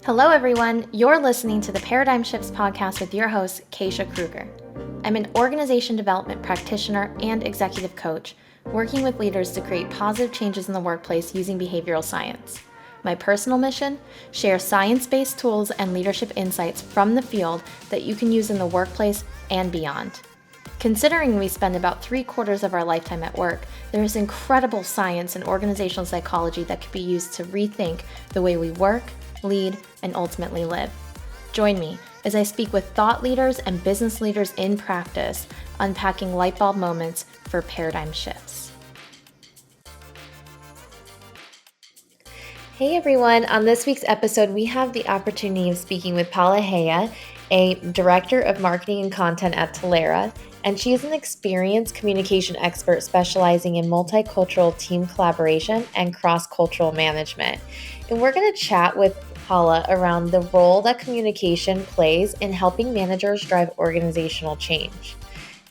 Hello, everyone. You're listening to the Paradigm Shifts podcast with your host, Keisha Kruger. I'm an organization development practitioner and executive coach, working with leaders to create positive changes in the workplace using behavioral science. My personal mission? Share science-based tools and leadership insights from the field that you can use in the workplace and beyond. Considering we spend about 3/4 of our lifetime at work, there is incredible science and organizational psychology that can be used to rethink the way we work, lead, and ultimately live. Join me as I speak with thought leaders and business leaders in practice, unpacking light bulb moments for paradigm shifts. Hey everyone, on this week's episode, we have the opportunity of speaking with Paola Pascual, a Director of Marketing and Content at Talera, and she is an experienced communication expert specializing in multicultural team collaboration and cross-cultural management. And we're going to chat with Paola around the role that communication plays in helping managers drive organizational change.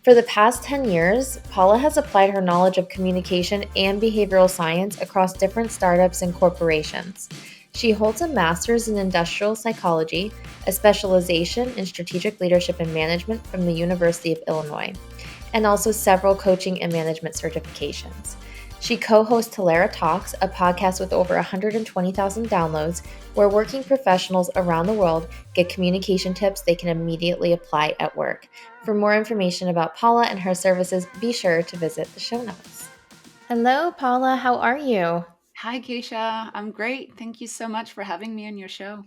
For the past 10 years, Paola has applied her knowledge of communication and behavioral science across different startups and corporations. She holds a master's in industrial psychology, a specialization in strategic leadership and management from the University of Illinois, and also several coaching and management certifications. She co-hosts Talera Talks, a podcast with over 120,000 downloads, where working professionals around the world get communication tips they can immediately apply at work. For more information about Paola and her services, be sure to visit the show notes. Hello, Paola. How are you? Hi, Keisha. I'm great. Thank you so much for having me on your show.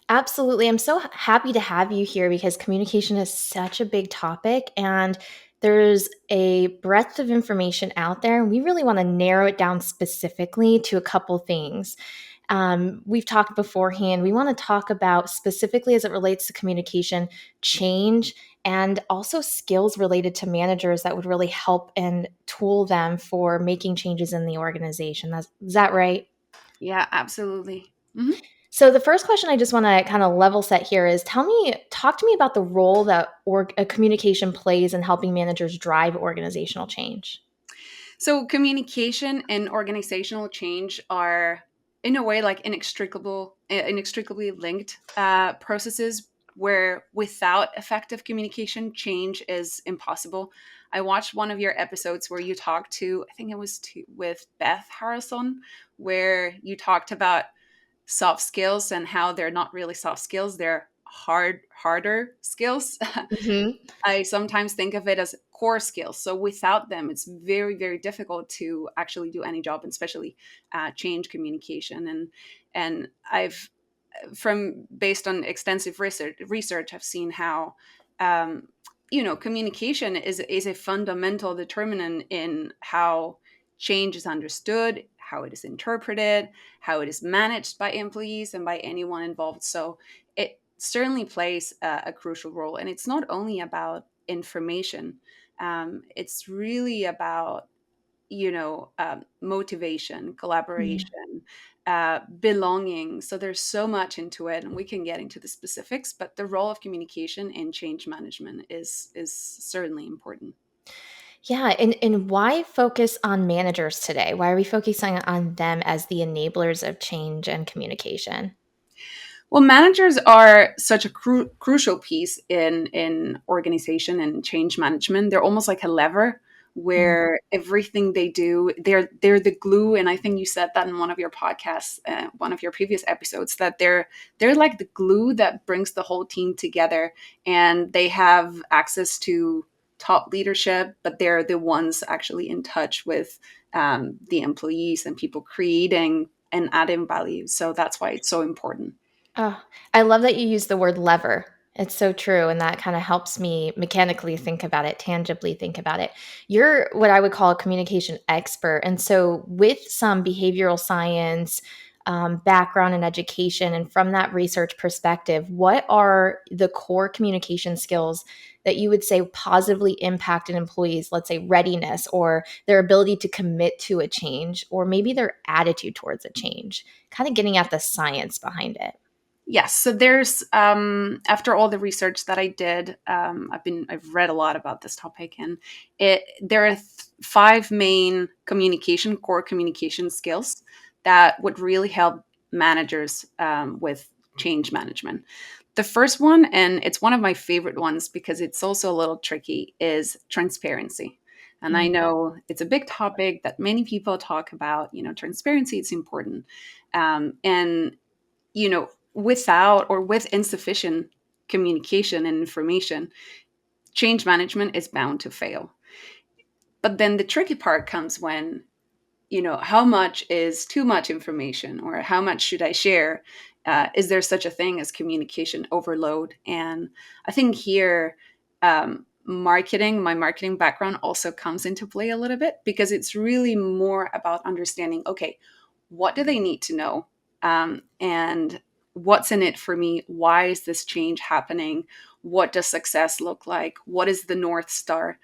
Absolutely. I'm so happy to have you here because communication is such a big topic and there's a breadth of information out there. And we really want to narrow it down specifically to a couple things. We've talked beforehand. We want to talk about specifically as it relates to communication, change, and also skills related to managers that would really help and tool them for making changes in the organization. Is that right? Yeah, absolutely. Mhm. So the first question I just want to kind of level set here is talk to me about the role that communication plays in helping managers drive organizational change. So, communication and organizational change are, in a way, like inextricably linked processes where without effective communication, change is impossible. I watched one of your episodes where you talked to, I think it was with Beth Harrison, where you talked about soft skills and how they're not really soft skills, they're harder skills. Hmm. I sometimes think of it as core skills. So without them, it's very, very difficult to actually do any job, and especially change communication. And I've from based on extensive research, I've seen how communication is a fundamental determinant in how change is understood, how it is interpreted, how it is managed by employees and by anyone involved. So it certainly plays a crucial role, and it's not only about information. It's really about motivation, collaboration, belonging. So there's so much into it, and we can get into the specifics. But the role of communication in change management is certainly important. Yeah, and why focus on managers today? Why are we focusing on them as the enablers of change and communication? Well, managers are such a crucial piece in organization and change management. They're almost like a lever Mm. where everything they do, they're the glue. And I think you said that in one of your podcasts, one of your previous episodes, that they're like the glue that brings the whole team together. And they have access to top leadership, but they're the ones actually in touch with the employees and people creating and adding value. So that's why it's so important. Oh, I love that you use the word lever. It's so true. And that kind of helps me mechanically think about it, tangibly think about it. You're what I would call a communication expert. And so, with some behavioral science background and education, and from that research perspective, what are the core communication skills that you would say positively impact an employee's, let's say, readiness or their ability to commit to a change, or maybe their attitude towards a change? Kind of getting at the science behind it. Yes. So there's after all the research that I did, I've read a lot about this topic, and there are five main core communication skills that would really help managers with change management. The first one, and it's one of my favorite ones because it's also a little tricky, is transparency. And I Mm. know it's a big topic that many people talk about. Transparency, it's important. And, without or with insufficient communication and information, change management is bound to fail. But then the tricky part comes when, how much is too much information, or how much should I share? Is there such a thing as communication overload? And I think here, my marketing background also comes into play a little bit, because it's really more about understanding, okay, what do they need to know? And what's in it for me? Why is this change happening? What does success look like? What is the North Star?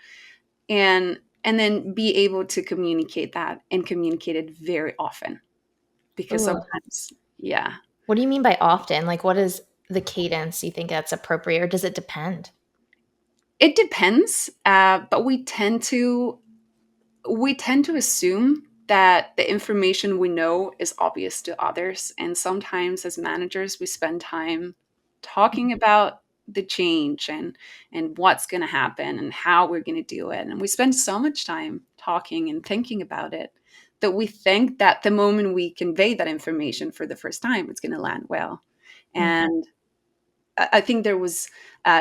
And then be able to communicate that, and communicate it very often, because Ooh. sometimes, yeah, What do you mean by often? Like, what is the cadence you think that's appropriate, or does it depend? it depends. But we tend to assume that the information we know is obvious to others. And sometimes as managers, we spend time talking about the change, and what's going to happen, and how we're going to do it. And we spend so much time talking and thinking about it, that we think that the moment we convey that information for the first time, it's going to land well. Mm. And I think there was,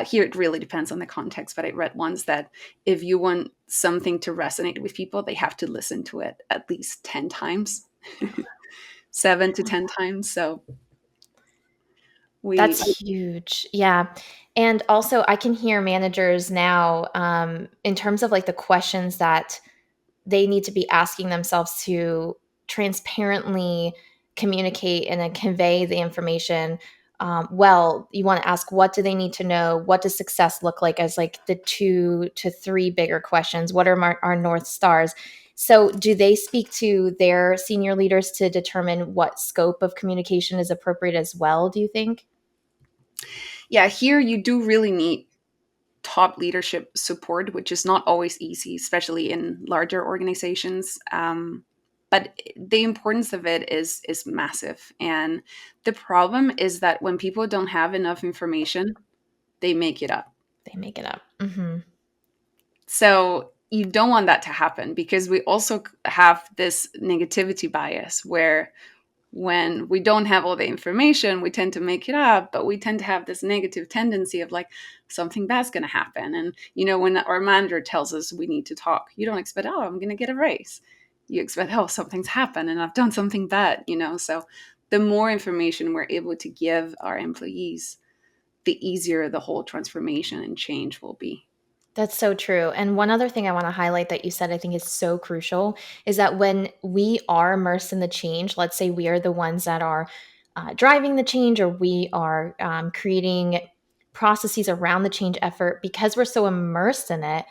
here it really depends on the context, but I read once that if you want something to resonate with people, they have to listen to it at least 10 times, 7 to 10 times. So we, That's huge. Yeah. And also, I can hear managers now, in terms of like the questions that they need to be asking themselves to transparently communicate and then convey the information. Well, you want to ask, what do they need to know? What does success look like, as like the 2 to 3 bigger questions? What are our North Stars? So, do they speak to their senior leaders to determine what scope of communication is appropriate as well, do you think? yeah, here you do really need top leadership support, which is not always easy, especially in larger organizations. But the importance of it is massive. And the problem is that when people don't have enough information, they make it up. They make it up. Hmm. So you don't want that to happen, because we also have this negativity bias where, when we don't have all the information, we tend to make it up, but we tend to have this negative tendency of like, something bad's going to happen. And, when our manager tells us we need to talk, you don't expect, oh, I'm going to get a raise. You expect, oh, something's happened and I've done something bad. So the more information we're able to give our employees, the easier the whole transformation and change will be. That's so true. And one other thing I want to highlight that you said I think is so crucial is that when we are immersed in the change, let's say we are the ones that are driving the change, or we are creating processes around the change effort, because we're so immersed in it,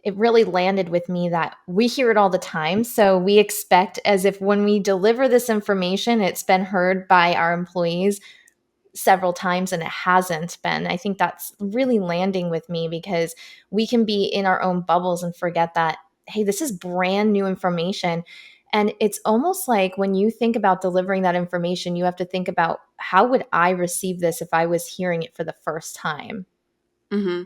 it really landed with me that we hear it all the time. So we expect, as if when we deliver this information, it's been heard by our employees several times, and it hasn't been. I think that's really landing with me, because we can be in our own bubbles and forget that, hey, this is brand new information. And it's almost like when you think about delivering that information, you have to think about, how would I receive this if I was hearing it for the first time? Hmm.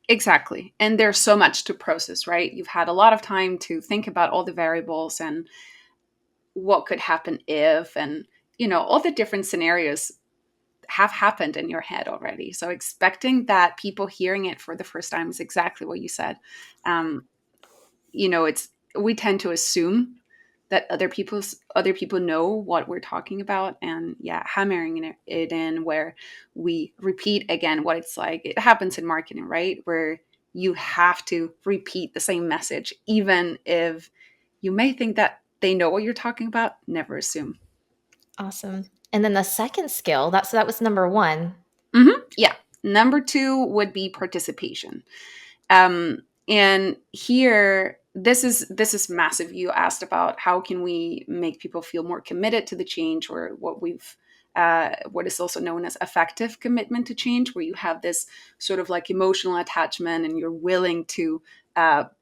Exactly. And there's so much to process, right? You've had a lot of time to think about all the variables and what could happen if, and, all the different scenarios have happened in your head already. So expecting that people hearing it for the first time is exactly what you said. Um, it's, we tend to assume that other people know what we're talking about, and yeah, hammering it in, where we repeat again what it's like. It happens in marketing, right? Where you have to repeat the same message, even if you may think that they know what you're talking about. Never assume. Awesome. And then the second skill, that was number one. Yeah. Number two would be participation. And here, this is massive. You asked about how can we make people feel more committed to the change, or what is also known as effective commitment to change, where you have this sort of like emotional attachment, and you're willing to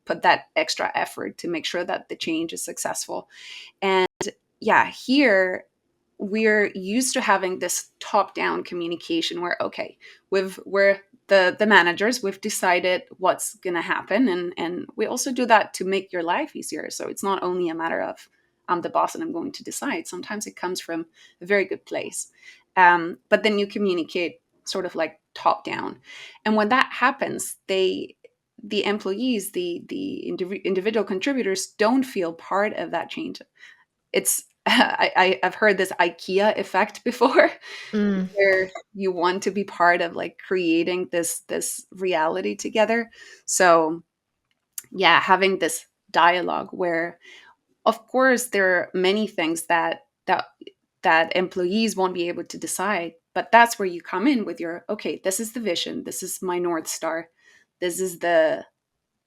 put that extra effort to make sure that the change is successful. And yeah, here we're used to having this top-down communication where, okay, we're the managers, we've decided what's going to happen, and we also do that to make your life easier. So it's not only a matter of I'm the boss and I'm going to decide. Sometimes it comes from a very good place, but then you communicate sort of like top down, and when that happens, the employees, individual contributors don't feel part of that change. It's I've heard this IKEA effect before, Mm. where you want to be part of like creating this reality together. So yeah, having this dialogue where, of course, there are many things that employees won't be able to decide, but that's where you come in with your, okay, this is the vision, this is my North Star, this is the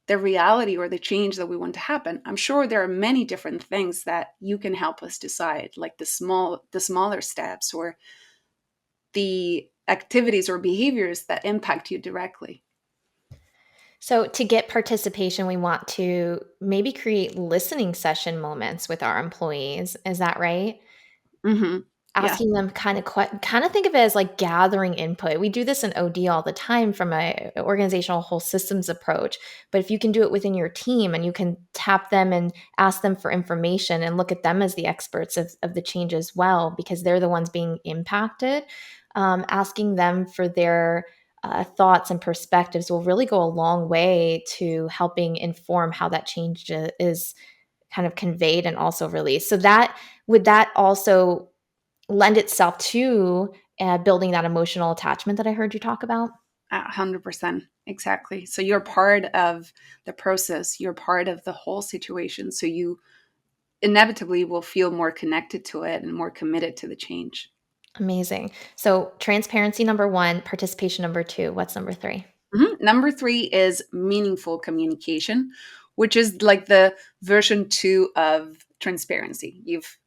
reality or the change that we want to happen. I'm sure there are many different things that you can help us decide, like the smaller steps or the activities or behaviors that impact you directly. So, to get participation, we want to maybe create listening session moments with our employees. Is that right? Hmm. Yeah. Asking them kind of think of it as like gathering input. We do this in OD all the time from a organizational whole systems approach. But if you can do it within your team and you can tap them and ask them for information and look at them as the experts of the change as well, because they're the ones being impacted, asking them for their thoughts and perspectives will really go a long way to helping inform how that change is kind of conveyed and also released. So that would that also lend itself to building that emotional attachment that I heard you talk about? 100%. Exactly. So you're part of the process, you're part of the whole situation. So you inevitably will feel more connected to it and more committed to the change. Amazing. So transparency number one, participation number two. What's number three? Number three is meaningful communication, which is like the version two of transparency. You've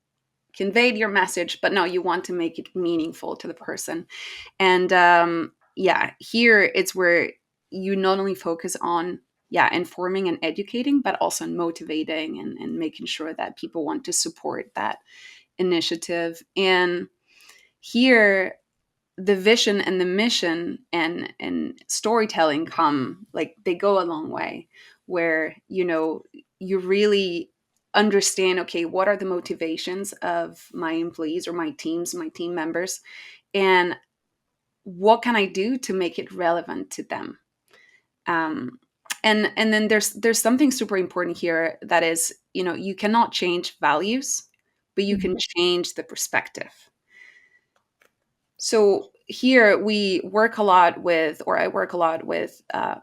conveyed your message, but now you want to make it meaningful to the person. And yeah, here it's where you not only focus on, yeah, informing and educating, but also on motivating and making sure that people want to support that initiative. And here, the vision and the mission and storytelling come, like, they go a long way, where you really understand, okay, what are the motivations of my employees or my team members, and what can I do to make it relevant to them. Um, and then there's something super important here, that is, you cannot change values, but you Mhm. can change the perspective. So here we work a lot with, or I work a lot with,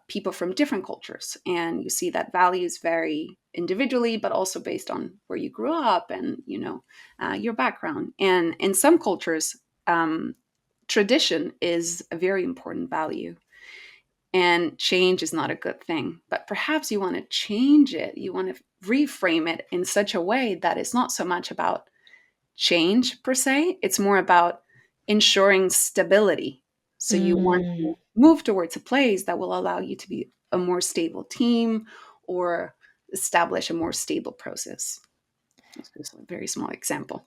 people from different cultures, and you see that values vary individually, but also based on where you grew up and your background. And in some cultures, um, tradition is a very important value, and change is not a good thing. But perhaps you want to change it. You want to reframe it in such a way that it's not so much about change per se. It's more about ensuring stability. So you want Mm. to move towards a place that will allow you to be a more stable team, or establish a more stable process. That's just a very small example.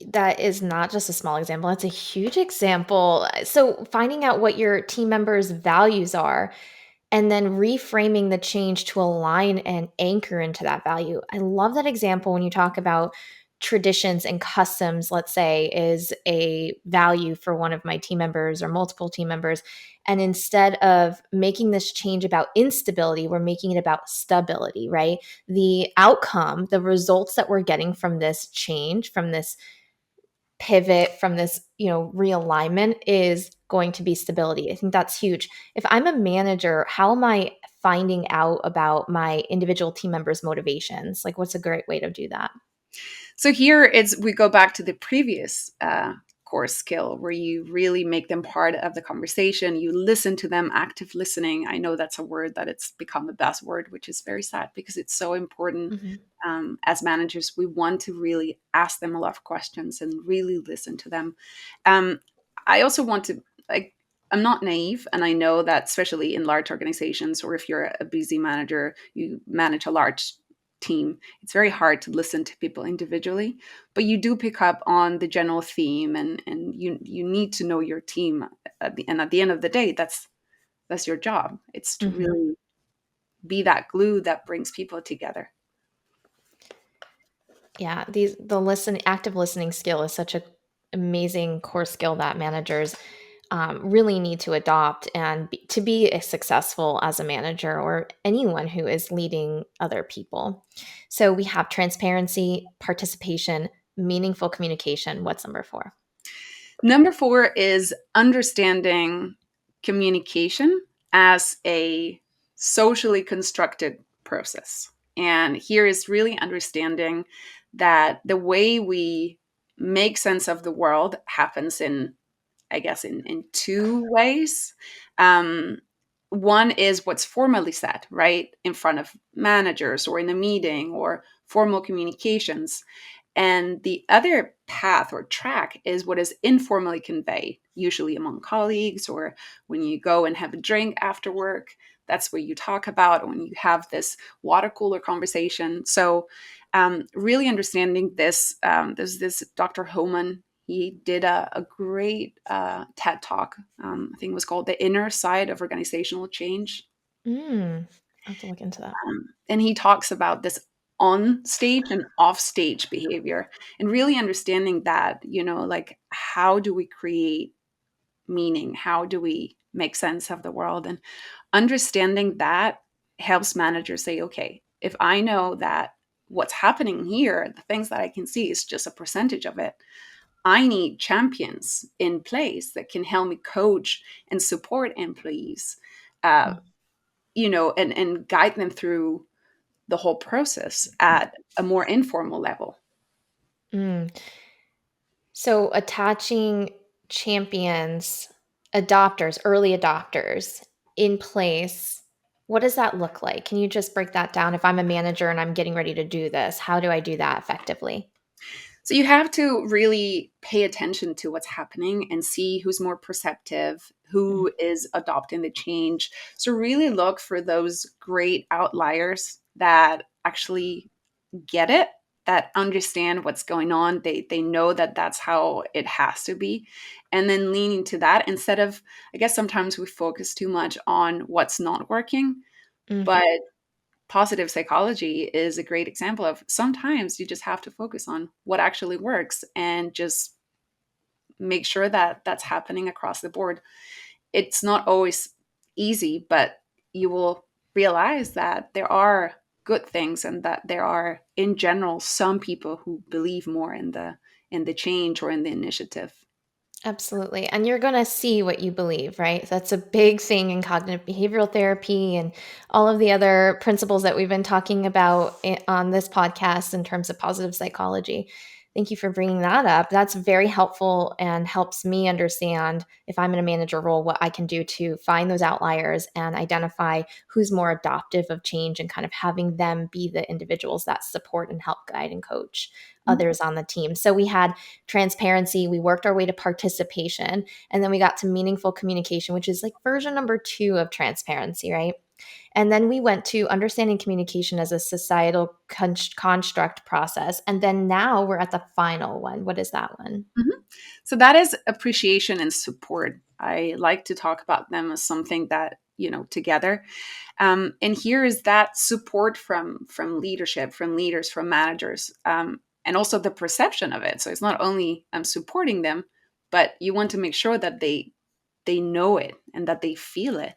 That is not just a small example, that's a huge example. So, finding out what your team members' values are and then reframing the change to align and anchor into that value. I love that example when you talk about traditions and customs, let's say, is a value for one of my team members or multiple team members. And instead of making this change about instability, we're making it about stability, right? The outcome, the results that we're getting from this change, from this pivot, from this realignment, is going to be stability. I think that's huge. If I'm a manager, how am I finding out about my individual team members' motivations? Like, what's a great way to do that? So here it's we go back to the previous core skill, where you really make them part of the conversation. You listen to them, active listening. I know that's a word that it's become a buzzword, which is very sad because it's so important. Mhm. As managers, we want to really ask them a lot of questions and really listen to them. Um, I also want to, like, I'm not naive, and I know that especially in large organizations, or if you're a busy manager, you manage a large team. It's very hard to listen to people individually, but you do pick up on the general theme, and you need to know your team. And at the end of the day, that's your job. It's to Mhm. really be that glue that brings people together. Yeah, the active listening skill is such a amazing core skill that managers really need to adopt and to be successful as a manager or anyone who is leading other people. So we have transparency, participation, meaningful communication. What's number four? Number four is understanding communication as a socially constructed process. And here is really understanding that the way we make sense of the world happens in, I guess, in two ways. Um, One is what's formally said, right, in front of managers or in a meeting or formal communications. And the other path or track is what is informally conveyed, usually among colleagues or when you go and have a drink after work. That's what you talk about when you have this water cooler conversation. So, really understanding this, there's this Dr. Homan. He did a great TED talk. I think it was called "The Inner Side of Organizational Change." Mm, I have to look into that. And he talks about this on stage and off stage behavior, and really understanding that, like, how do we create meaning? How do we make sense of the world? And understanding that helps managers say, okay, if I know that what's happening here, the things that I can see is just a percentage of it, I need champions in place that can help me coach and support employees, uh, and guide them through the whole process at a more informal level. Mm. So attaching champions, adopters, early adopters in place, what does that look like? Can you just break that down? If I'm a manager and I'm getting ready to do this, how do I do that effectively? So you have to really pay attention to what's happening and see who's more perceptive, Mm, who is adopting the change. So really look for those great outliers that actually get it, that understand what's going on. They know that that's how it has to be. And then leaning to that instead of, I guess sometimes we focus too much on what's not working, mm, but positive psychology is a great example of sometimes you just have to focus on what actually works and just make sure that that's happening across the board. It's not always easy, but you will realize that there are good things and that there are in general some people who believe more in the change or in the initiative. absolutely. And you're going to see what you believe, right? That's a big thing in cognitive behavioral therapy and all of the other principles that we've been talking about on this podcast in terms of positive psychology. Thank you for bringing that up. That's very helpful and helps me understand if I'm in a manager role, what I can do to find those outliers and identify who's more adoptive of change and kind of having them be the individuals that support and help guide and coach Mhm. others on the team. So we had transparency, we worked our way to participation, and then we got to meaningful communication, which is like version number two of transparency, right? And then we went to understanding communication as a societal construct process. And then now we're at the final one. What is that one? Mhm. So that is appreciation and support. I like to talk about them as something that, together. And here is that support from leadership, from leaders, from managers, and also the perception of it. So it's not only supporting them, but you want to make sure that they know it and that they feel it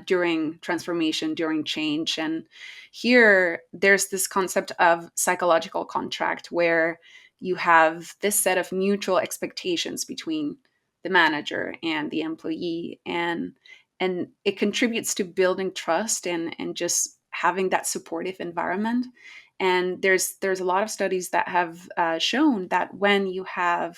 during transformation, during change. And here, there's this concept of psychological contract where you have this set of mutual expectations between the manager and the employee, and it contributes to building trust and just having that supportive environment. And there's a lot of studies that have shown that when you have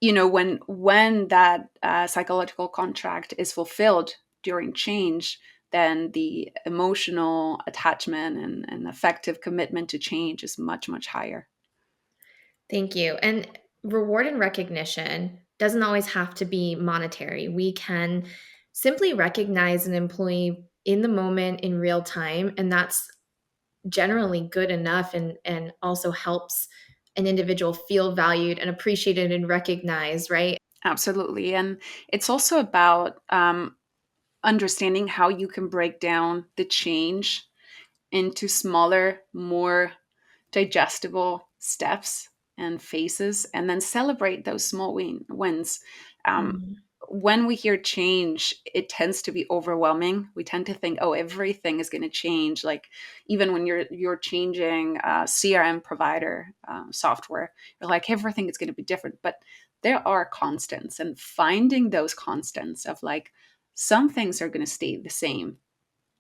when that psychological contract is fulfilled during change, then the emotional attachment and effective commitment to change is much, much higher. Thank you. And reward and recognition doesn't always have to be monetary. We can simply recognize an employee in the moment in real time. And that's generally good enough, and also helps an individual feel valued and appreciated and recognized, right? Absolutely. And it's also about understanding how you can break down the change into smaller, more digestible steps and phases, and then celebrate those small wins. Um, Mhm. when we hear change, it tends to be overwhelming. We tend to think, "Oh, everything is going to change." Like even when you're changing CRM provider software, you're like everything is going to be different. But there are constants, and finding those constants of like some things are going to stay the same,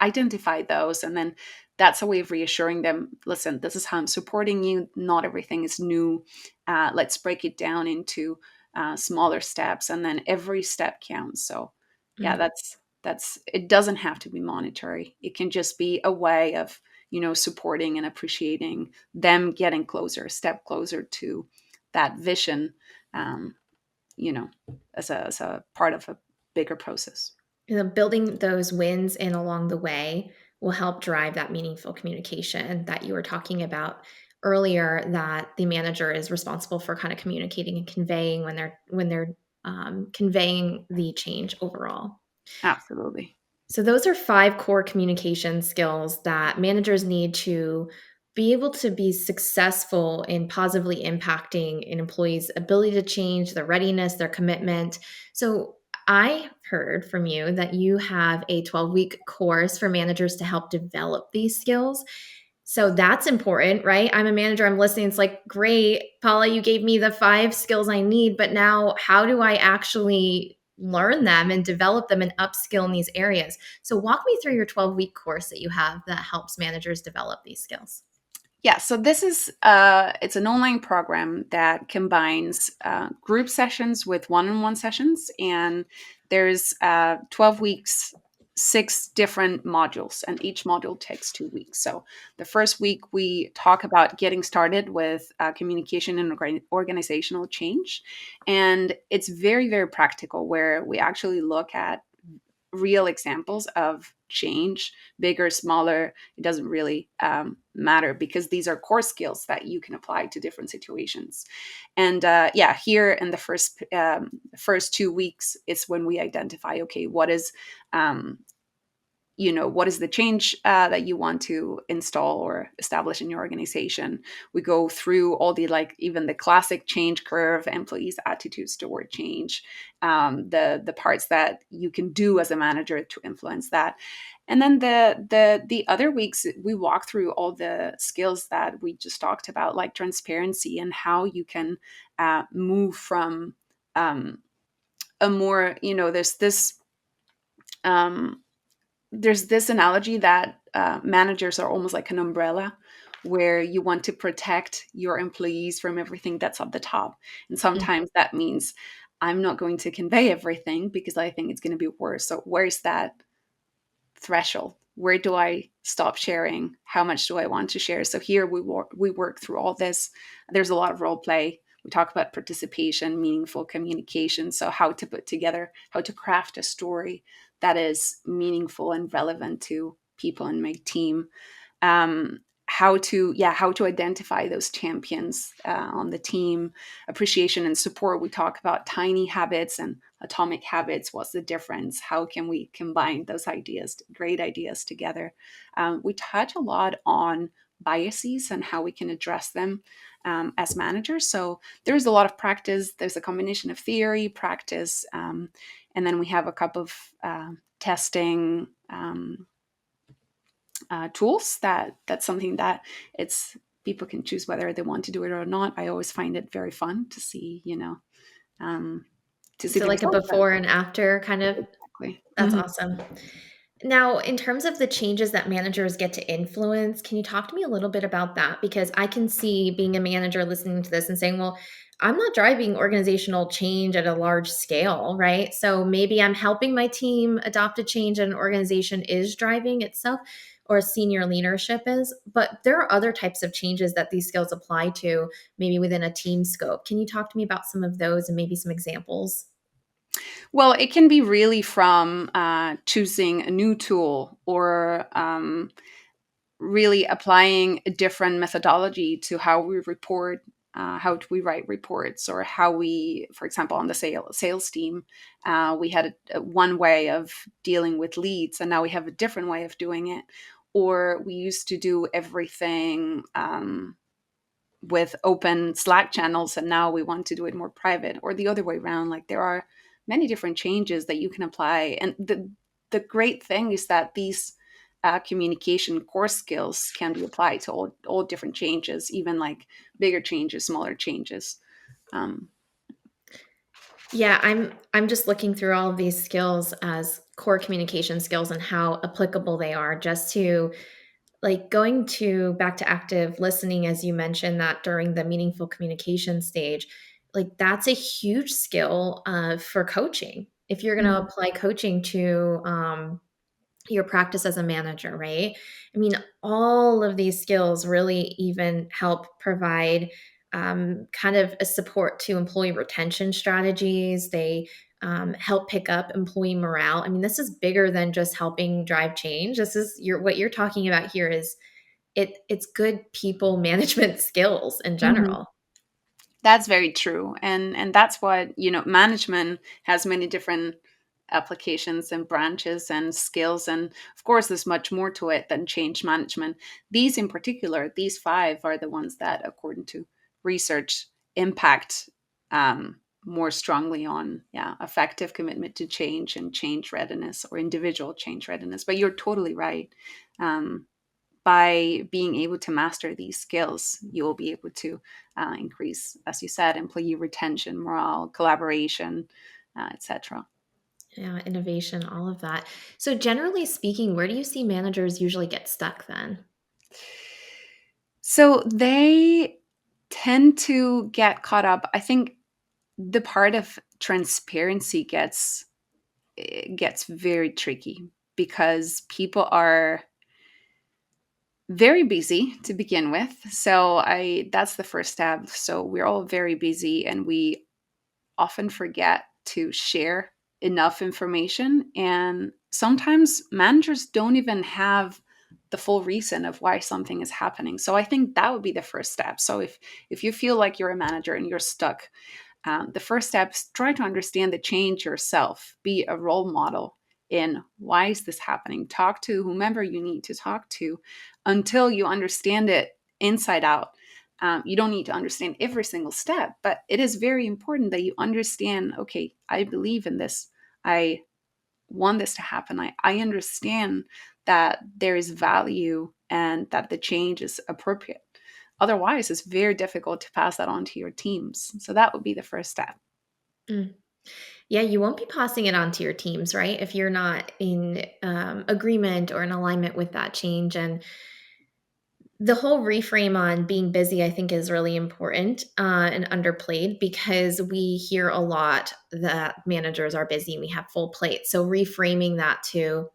identify those, and then that's a way of reassuring them, listen, this is how I'm supporting you, not everything is new. Let's break it down into smaller steps, and then every step counts. So yeah, Mm. that's it doesn't have to be monetary. It can just be a way of, supporting and appreciating them getting closer, step closer to that vision, um, you know as a part of a bigger process. Building those wins in along the way will help drive that meaningful communication that you were talking about earlier, that the manager is responsible for kind of communicating and conveying when they're conveying the change overall. Absolutely. So, those are 5 core communication skills that managers need to be able to be successful in positively impacting an employee's ability to change, their readiness, their commitment. So, I heard from you that you have a 12-week course for managers to help develop these skills. So that's important, right? I'm a manager, I'm listening. It's like, great, Paula, you gave me the 5 skills I need, but now how do I actually learn them and develop them and upskill in these areas? So walk me through your 12-week course that you have that helps managers develop these skills. Yeah, so this is it's an online program that combines group sessions with one-on-one sessions, and there's 12 weeks, 6 different modules, and each module takes 2 weeks. So the first week we talk about getting started with communication and organizational change, and it's very, very practical, where we actually look at real examples of change, bigger, smaller, it doesn't really matter, because these are core skills that you can apply to different situations. And yeah, here in the first 2 weeks, it's when we identify, okay, um, what is the change that you want to install or establish in your organization. We go through all the, like, even the classic change curve, employees attitudes toward change, the parts that you can do as a manager to influence that. And then the other weeks we walk through all the skills that we just talked about, like transparency, and how you can move from um, a more, um, there's this analogy that managers are almost like an umbrella, where you want to protect your employees from everything that's at the top. And Mm. sometimes that means I'm not going to convey everything because I think it's going to be worse. So where's that threshold? Where do I stop sharing? How much do I want to share? So here we work through all this. There's a lot of role play. We talk about participation, meaningful communication. So how to put together, how to craft a story that is meaningful and relevant to people in my team. How to identify those champions on the team, appreciation and support. We talk about tiny habits and atomic habits. What's the difference? How can we combine those ideas, great ideas, together? We touch a lot on biases and how we can address them as managers. So there's a lot of practice. There's a combination of theory, practice, and then we have a couple of testing tools. That's something that it's people can choose whether they want to do it or not. I always find it very fun to see, um, to see So the like a results. before and after kind of. Exactly. That's awesome. Now, in terms of the changes that managers get to influence, can you talk to me a little bit about that? Because I can see being a manager listening to this and saying, well, I'm not driving organizational change at a large scale, right? So maybe I'm helping my team adopt a change that an organization is driving itself, or senior leadership is. But there are other types of changes that these skills apply to, maybe within a team scope. Can you talk to me about some of those and maybe some examples? Well, it can be really from choosing a new tool, or really applying a different methodology to how we report, how we write reports, or how we, for example, on the sales team, we had one way of dealing with leads, and now we have a different way of doing it. Or we used to do everything with open Slack channels, and now we want to do it more private, or the other way around. Like, there are many different changes that you can apply, and the great thing is that these communication core skills can be applied to all different changes, even like bigger changes, smaller changes. Um, Yeah, I'm just looking through all of these skills as core communication skills and how applicable they are just to like going to back to active listening, as you mentioned that during the meaningful communication stage, like that's a huge skill for coaching. If you're going to mhm, apply coaching to your practice as a manager, right? I mean, all of these skills really even help provide kind of a support to employee retention strategies. They help pick up employee morale. I mean, this is bigger than just helping drive change. This is what you're talking about here is it's good people management skills in mhm. general. That's very true. And that's what, management has many different applications and branches and skills. And of course, there's much more to it than change management. These in particular, these five are the ones that, according to research, impact more strongly on, yeah, effective commitment to change and change readiness, or individual change readiness. But you're totally right. Um, by being able to master these skills, you will be able to increase, as you said, employee retention, morale, collaboration, etc. Yeah, innovation, all of that. So generally speaking, where do you see managers usually get stuck then? So they tend to get caught up. I think the part of transparency gets very tricky, because people are very busy to begin with. So I that's the first step. So we're all very busy, and we often forget to share enough information. And sometimes managers don't even have the full reason of why something is happening. So I think that would be the first step. So if you feel like you're a manager and you're stuck, the first step is try to understand the change yourself. Be a role model in why is this happening. Talk to whomever you need to talk to until you understand it inside out. You don't need to understand every single step, but it is very important that you understand, okay, I believe in this. I want this to happen. I understand that there is value and that the change is appropriate. Otherwise, it's very difficult to pass that on to your teams. So that would be the first step. Mm. Yeah, you won't be passing it on to your teams, right? If you're not in agreement or in alignment with that change. And the whole reframe on being busy, I think, is really important and underplayed because we hear a lot that managers are busy and we have full plates. So reframing that to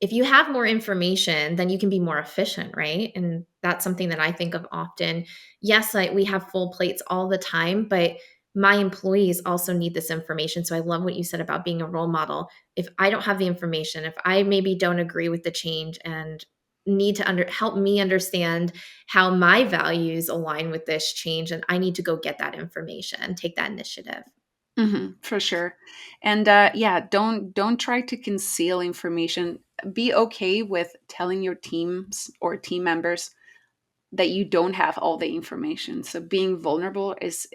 if you have more information, then you can be more efficient, right? And that's something that I think of often. Yes, we have full plates all the time, but my employees also need this information. So I love what you said about being a role model. If I don't have the information, if I maybe don't agree with the change and need to help me understand how my values align with this change, and I need to go get that information, take that initiative. For sure. And yeah, don't try to conceal information. Be okay with telling your teams or team members that you don't have all the information. So being vulnerable is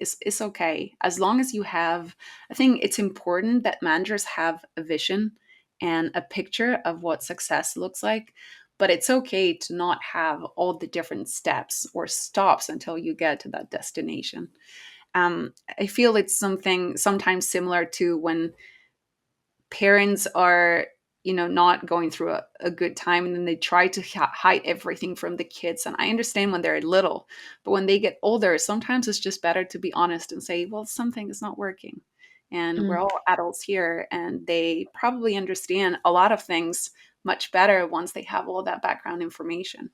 okay, as long as you have. I think it's important that managers have a vision and a picture of what success looks like, but it's okay to not have all the different steps or stops until you get to that destination. I feel it's something sometimes similar to when parents are, not going through a good time, and then they try to hide everything from the kids. And I understand when they're little, but when they get older, sometimes it's just better to be honest and say, well, something is not working, and we're Mm. all adults here, and they probably understand a lot of things much better once they have all that background information.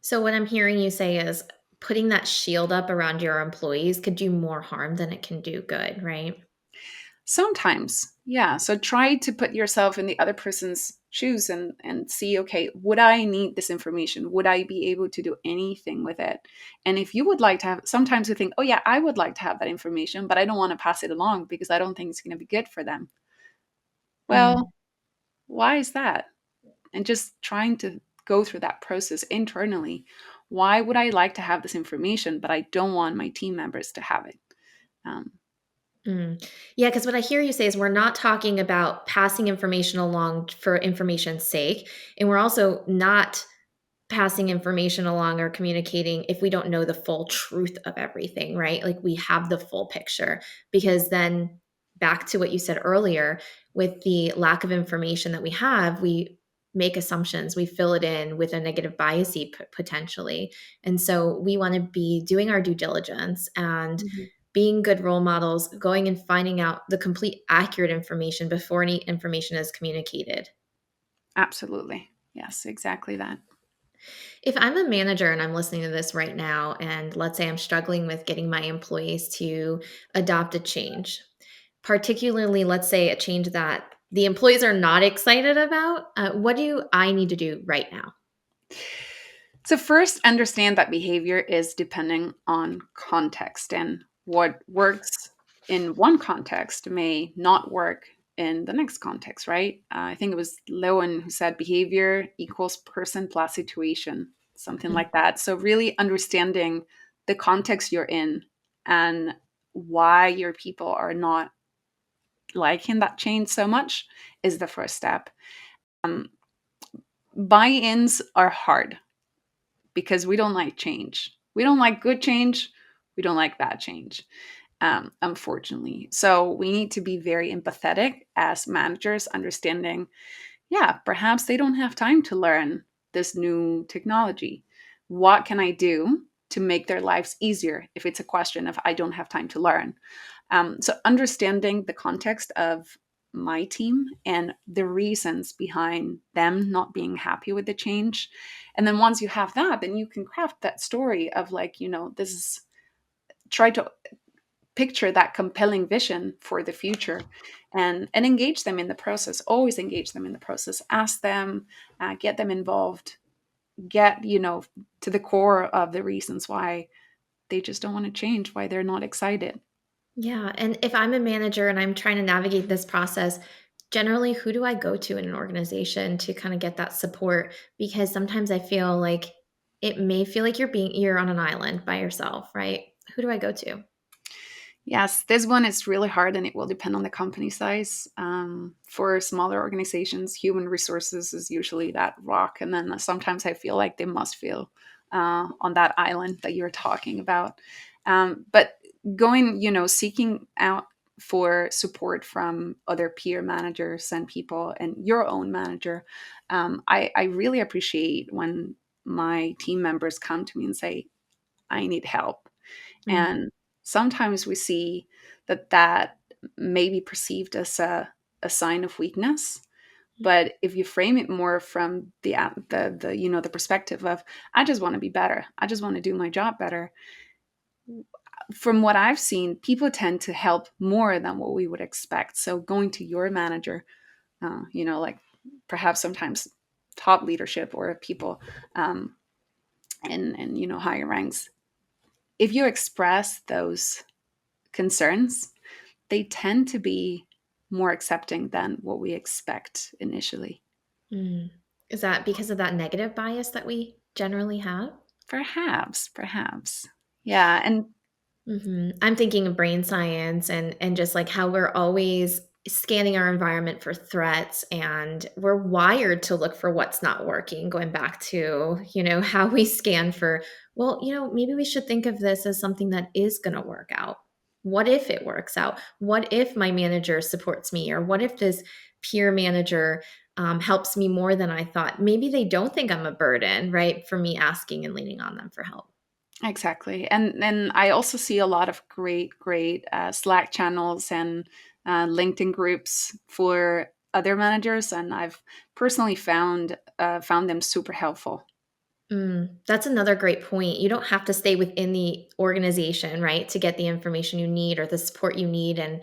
So what I'm hearing you say is putting that shield up around your employees could do more harm than it can do good, right? Sometimes, yeah. So try to put yourself in the other person's shoes and see, okay, would I need this information? Would I be able to do anything with it? And if you would like to have, sometimes we think, oh yeah, I would like to have that information, but I don't want to pass it along because I don't think it's going to be good for them. Mm, Well, why is that? And just trying to go through that process internally. Why would I like to have this information, but I don't want my team members to have it? Um, mm. Yeah, because what I hear you say is we're not talking about passing information along for information's sake, and we're also not passing information along or communicating if we don't know the full truth of everything, right? Like we have the full picture. Because then, back to what you said earlier, with the lack of information that we have, we make assumptions, we fill it in with a negative biasy potentially. And so we want to be doing our due diligence and Mhm. being good role models, going and finding out the complete accurate information before any information is communicated. Absolutely. Yes, exactly that. If I'm a manager and I'm listening to this right now, and let's say I'm struggling with getting my employees to adopt a change, particularly, let's say, a change that the employees are not excited about, what do I need to do right now? So, first, understand that behavior is depending on context, and what works in one context may not work in the next context, right? I think it was Lowen who said behavior equals person plus situation, something Mm, like that. So, really understanding the context you're in and why your people are not liking that change so much is the first step. Um, Buy ins are hard because we don't like change. We don't like good change. We don't like bad change, unfortunately. So we need to be very empathetic as managers, understanding, yeah, perhaps they don't have time to learn this new technology. What can I do to make their lives easier if it's a question of I don't have time to learn? So understanding the context of my team and the reasons behind them not being happy with the change. And then once you have that, then you can craft that story of like, this is try to picture that compelling vision for the future and engage them in the process. Always engage them in the process. Ask them, get them involved, get, to the core of the reasons why they just don't want to change, why they're not excited. yeah. And if I'm a manager and I'm trying to navigate this process, generally, who do I go to in an organization to kind of get that support? Because sometimes I feel like it may feel like you're on an island by yourself, right? Who do I go to? Yes, this one is really hard and it will depend on the company size. For smaller organizations, human resources is usually that rock. And then sometimes I feel like they must feel on that island that you're talking about. But going, seeking out for support from other peer managers and people and your own manager, I really appreciate when my team members come to me and say, I need help. Mm, And sometimes we see that may be perceived as a sign of weakness. But if you frame it more from the perspective of I just want to be better, I just want to do my job better. From what I've seen, people tend to help more than what we would expect. So going to your manager, like perhaps sometimes top leadership or people um, and higher ranks, if you express those concerns, they tend to be more accepting than what we expect initially. mm. Is that because of that negative bias that we generally have? Perhaps. Yeah. And I'm thinking of brain science and just like how we're always scanning our environment for threats, and we're wired to look for what's not working, going back to, how we scan for, well, maybe we should think of this as something that is going to work out. What if it works out? What if my manager supports me? Or what if this peer manager helps me more than I thought? Maybe they don't think I'm a burden, right? For me asking and leaning on them for help. exactly. And then I also see a lot of great Slack channels and LinkedIn groups for other managers. And I've personally found them super helpful. That's another great point. You don't have to stay within the organization, right, to get the information you need or the support you need and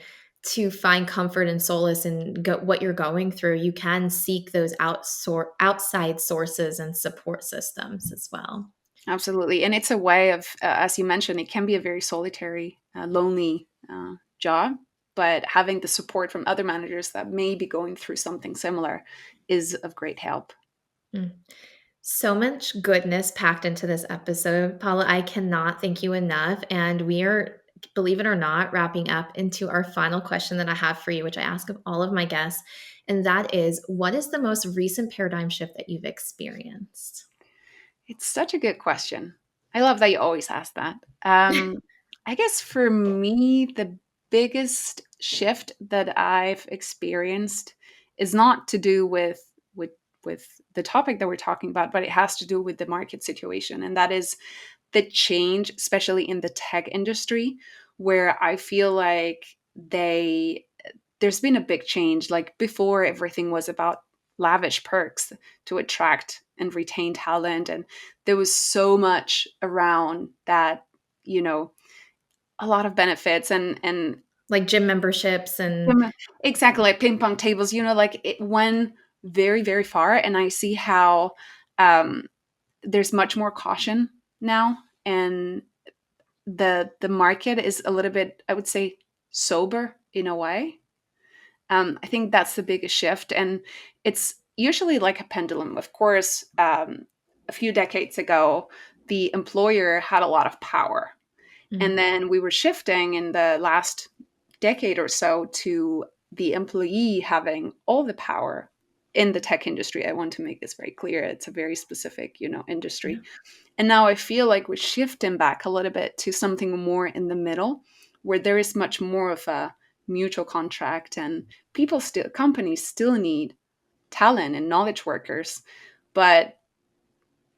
to find comfort and solace in what you're going through, you can seek those outside sources and support systems as well. Absolutely. And it's a way of, as you mentioned, it can be a very solitary, lonely job, but having the support from other managers that may be going through something similar is of great help. Mm. So much goodness packed into this episode, Paula. I cannot thank you enough. And we are, believe it or not, wrapping up into our final question that I have for you, which I ask of all of my guests. And that is, what is the most recent paradigm shift that you've experienced? It's such a good question. I love that you always ask that. I guess for me, the biggest shift that I've experienced is not to do with the topic that we're talking about, but it has to do with the market situation, and that is the change, especially in the tech industry, where I feel like there's been a big change. Like before, everything was about lavish perks to attract and retain talent. And there was so much around that, you know, a lot of benefits and Like gym memberships and exactly like ping pong tables, like it went very, very far. And I see how um, there's much more caution now. And the market is a little bit, I would say, sober in a way. I think that's the biggest shift. And it's usually like a pendulum. Of course, a few decades ago, the employer had a lot of power. And mm, then we were shifting in the last decade or so to the employee having all the power in the tech industry. I want to make this very clear. It's a very specific, yeah. industry. And now I feel like we're shifting back a little bit to something more in the middle where there is much more of a mutual contract and companies still need talent and knowledge workers, but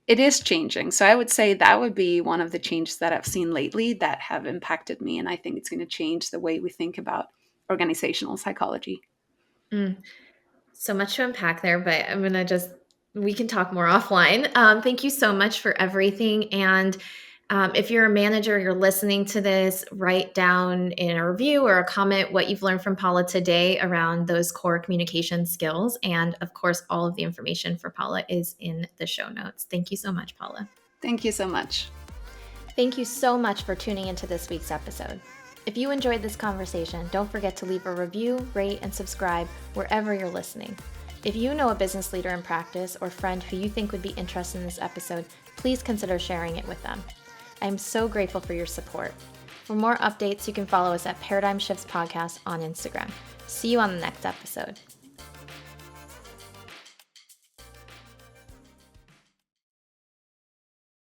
it is changing. So I would say that would be one of the changes that I've seen lately that have impacted me. And I think it's going to change the way we think about organizational psychology. Mm. So much to unpack there, but we can talk more offline. Thank you so much for everything. And if you're a manager, you're listening to this, write down in a review or a comment what you've learned from Paula today around those core communication skills. And of course, all of the information for Paula is in the show notes. Thank you so much, Paula. Thank you so much. Thank you so much for tuning into this week's episode. If you enjoyed this conversation, don't forget to leave a review, rate, and subscribe wherever you're listening. If you know a business leader in practice or friend who you think would be interested in this episode, please consider sharing it with them. I am so grateful for your support. For more updates, you can follow us at Paradigm Shifts Podcast on Instagram. See you on the next episode.